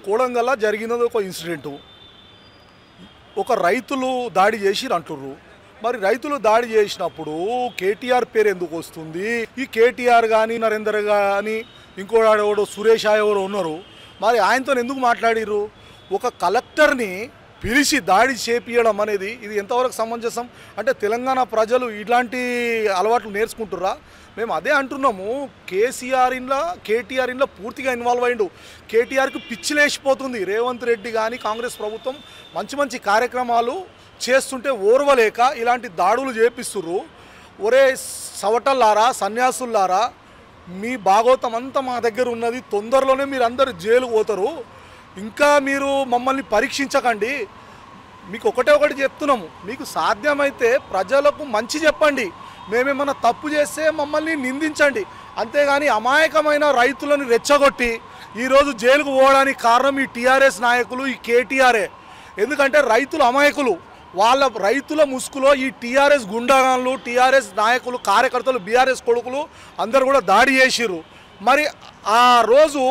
కోడంగల్లో జరిగినది ఒక ఇన్సిడెంటు. ఒక రైతులు దాడి చేసిరు అంటుర్రు. మరి రైతులు దాడి చేసినప్పుడు కేటీఆర్ పేరు ఎందుకు వస్తుంది? ఈ కేటీఆర్ కానీ నరేందర్ కానీ ఇంకోడు సురేష్ ఎవరు ఉన్నారు, మరి ఆయనతో ఎందుకు మాట్లాడిర్రు? ఒక కలెక్టర్ని పిలిచి దాడి చేపియడం అనేది ఇది ఎంతవరకు సమంజసం? అంటే తెలంగాణ ప్రజలు ఇలాంటి అలవాట్లు నేర్చుకుంటుర్రా? మేము అదే అంటున్నాము. కేటీఆర్ ఇంట్లో పూర్తిగా ఇన్వాల్వ్ అయ్యిండు. కేటీఆర్కి పిచ్చిలేసిపోతుంది. రేవంత్ రెడ్డి కానీ కాంగ్రెస్ ప్రభుత్వం మంచి మంచి కార్యక్రమాలు చేస్తుంటే ఓర్వలేక ఇలాంటి దాడులు చేపిస్తుర్రు. ఒరే సవటల్లారా, సన్యాసుల్లారా, మీ భాగవతం అంతా మా దగ్గర ఉన్నది. తొందరలోనే మీరు అందరు జైలు పోతారు. ఇంకా మీరు మమ్మల్ని పరీక్షించకండి. మీకు ఒకటి చెప్తున్నాము, మీకు సాధ్యమైతే ప్రజలకు మంచి చెప్పండి. మేమేమన్నా తప్పు చేస్తే మమ్మల్ని నిందించండి. అంతేగాని అమాయకమైన రైతులను రెచ్చగొట్టి ఈరోజు జైలుకు పోవడానికి కారణం ఈ టీఆర్ఎస్ నాయకులు, ఈ కేటీఆర్ఏ. ఎందుకంటే రైతులు అమాయకులు. వాళ్ళ రైతుల ముసుగులో ఈ టీఆర్ఎస్ గుండాగాన్లు, టీఆర్ఎస్ నాయకులు, కార్యకర్తలు, బీఆర్ఎస్ కొడుకులు అందరూ కూడా దాడి చేసిర్రు. మరి ఆ రోజు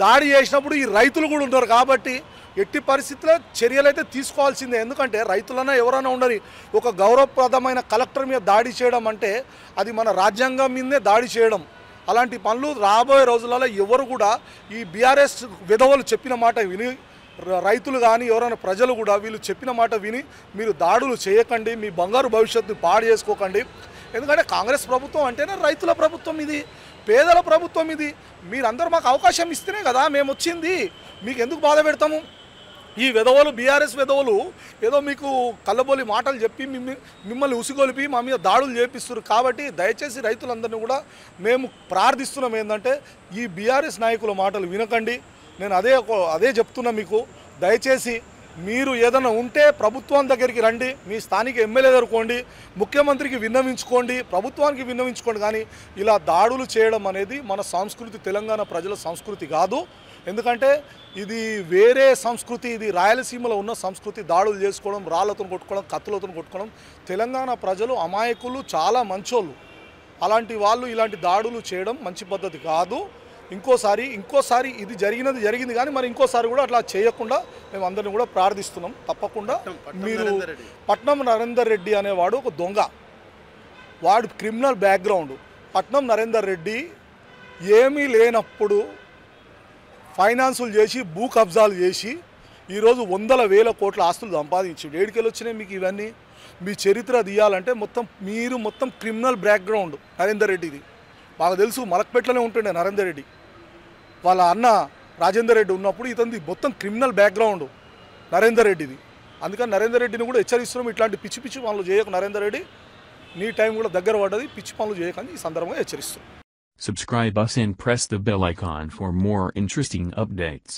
దాడి చేసినప్పుడు ఈ రైతులు కూడా ఉన్నారు. కాబట్టి ఎట్టి పరిస్థితుల్లో చర్యలు అయితే తీసుకోవాల్సిందే. ఎందుకంటే రైతులన్నా ఎవరైనా ఉండని ఒక గౌరవప్రదమైన కలెక్టర్ మీద దాడి చేయడం అంటే అది మన రాజ్యాంగం మీదే దాడి చేయడం. అలాంటి పనులు రాబోయే రోజులలో ఎవరు కూడా ఈ బీఆర్ఎస్ విధవలు చెప్పిన మాట విని, రైతులు కానీ ఎవరైనా ప్రజలు కూడా వీళ్ళు చెప్పిన మాట విని మీరు దాడులు చేయకండి. మీ బంగారు భవిష్యత్తుని పాడు చేసుకోకండి. ఎందుకంటే కాంగ్రెస్ ప్రభుత్వం అంటేనే రైతుల ప్రభుత్వం, ఇది పేదల ప్రభుత్వం. ఇది మీరందరూ మాకు అవకాశం ఇస్తేనే కదా మేము వచ్చింది. మీకు ఎందుకు బాధ పెడతాము? ఈ విధవలు, బీఆర్ఎస్ విధవలు ఏదో మీకు కళ్ళబోలి మాటలు చెప్పి మిమ్మల్ని ఉసిగొలిపి మా మీద దాడులు చేపిస్తున్నారు. కాబట్టి దయచేసి రైతులందరినీ కూడా మేము ప్రార్థిస్తున్నాం ఏంటంటే ఈ బీఆర్ఎస్ నాయకుల మాటలు వినకండి. నేను అదే చెప్తున్నా మీకు. దయచేసి మీరు ఏదైనా ఉంటే ప్రభుత్వం దగ్గరికి రండి, మీ స్థానిక ఎమ్మెల్యే దగ్గరకోండి, ముఖ్యమంత్రికి విన్నవించుకోండి, ప్రభుత్వానికి విన్నవించుకోండి. కానీ ఇలా దాడులు చేయడం అనేది మన సంస్కృతి, తెలంగాణ ప్రజల సంస్కృతి కాదు. ఎందుకంటే ఇది వేరే సంస్కృతి, ఇది రాయలసీమలో ఉన్న సంస్కృతి. దాడులు చేసుకోవడం, రాళ్లతో కొట్టుకోవడం, కత్తులతో కొట్టుకోవడం. తెలంగాణ ప్రజలు అమాయకులు, చాలా మంచోళ్ళు. అలాంటి వాళ్ళు ఇలాంటి దాడులు చేయడం మంచి పద్ధతి కాదు. ఇంకోసారి ఇది జరిగింది కానీ మరి ఇంకోసారి కూడా అట్లా చేయకుండా మేము అందరిని కూడా ప్రార్థిస్తున్నాం. తప్పకుండా మీరు పట్నం నరేందర్ రెడ్డి అనేవాడు ఒక దొంగ, వాడు క్రిమినల్ బ్యాక్గ్రౌండ్. పట్నం నరేందర్ రెడ్డి ఏమీ లేనప్పుడు ఫైనాన్సులు చేసి, భూ కబ్జాలు చేసి ఈరోజు 100,000 కోట్ల ఆస్తులు సంపాదించి ఏడుకెళ్ళి వచ్చినాయి మీకు ఇవన్నీ? మీ చరిత్ర తీయాలంటే మీరు మొత్తం క్రిమినల్ బ్యాక్గ్రౌండ్ నరేందర్ రెడ్డిది. మాకు తెలుసు, మలక్పేటలోనే ఉంటుండే నరేందర్ రెడ్డి. వాళ్ళ అన్న రాజేందర్ రెడ్డి ఉన్నప్పుడు ఇతనిది మొత్తం క్రిమినల్ బ్యాక్గ్రౌండ్ నరేందర్ రెడ్డిది. అందుకని నరేందర్ రెడ్డిని కూడా హెచ్చరిస్తున్నాం, ఇట్లాంటి పిచ్చి పిచ్చి పనులు చేయకు నరేందర్ రెడ్డి. నీ టైం కూడా దగ్గర పడ్డది, పిచ్చి పనులు చేయకని ఈ సందర్భంగా హెచ్చరిస్తున్నాం. Subscribe us and press the bell icon for more interesting updates.